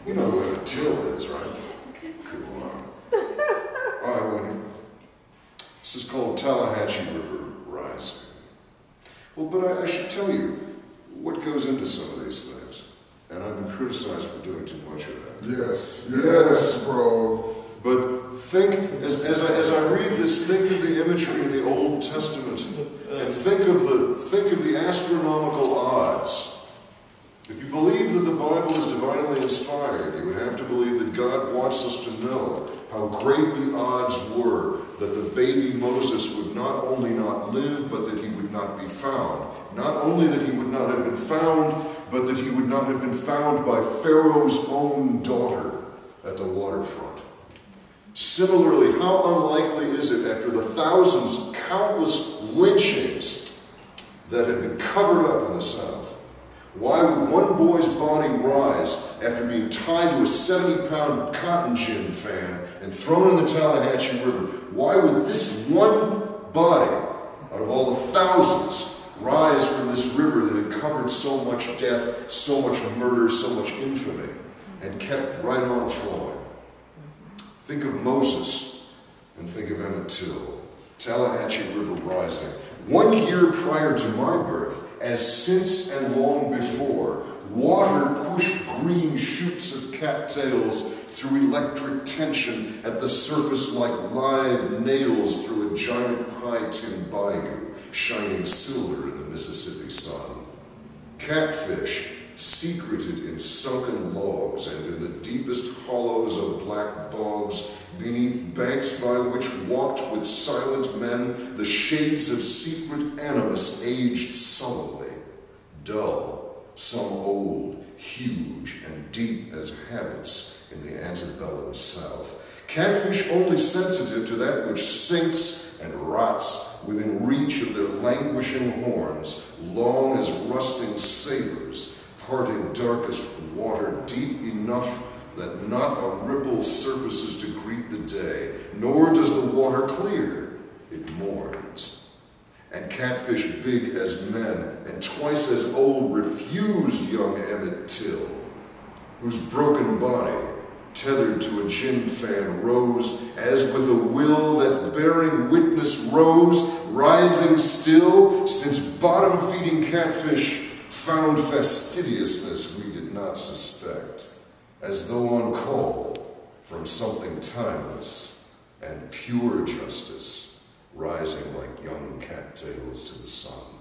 You know who Emmett Till is, right? Cool. All right, well, this is called Tallahatchie River Rising. Well, but I should tell you what goes into some of these things. And I've been criticized for doing too much of that. Yes, bro. But think, as I read this, think of the imagery in the Old Testament, and think of the astronomical odds. If you believe that the Bible is divinely inspired, you would have to believe that God wants us to know how great the odds were that the baby Moses would not only not live, but that he would not be found. Not only that he would not have been found, but that he would not have been found by Pharaoh's own daughter at the waterfront. Similarly, how unlikely is it after the thousands, countless lynchings that had been covered up in the South? Why would one boy's body rise after being tied to a 70-pound cotton gin fan and thrown in the Tallahatchie River? Why would this one body, out of all the thousands, rise from this river that had covered so much death, so much murder, so much infamy, and kept right on flowing? Think of Moses and think of Emmett Till. Tallahatchie River Rising. 1 year prior to my birth, as since and long before, water pushed green shoots of cattails through electric tension at the surface like live nails through a giant high-tin bayou, shining silver in the Mississippi sun. Catfish, secreted in sunken logs and in the deepest hollows of black bogs, beneath banks by which walked with silent men the shades of secret animus aged sullenly, dull, some old, huge, and deep as habits in the antebellum South. Catfish only sensitive to that which sinks and rots within reach of their languishing horns, long as rusting sabers, parting darkest water deep enough that not a ripple surfaces to greet the day, nor does the water clear, it mourns. And catfish big as men and twice as old refused young Emmett Till, whose broken body, tethered to a gin fan, rose as with a will that bearing witness rose, rising still, since bottom-feeding catfish found fastidiousness we did not suspect, as though on call from something timeless and pure justice, rising like young cattails to the sun.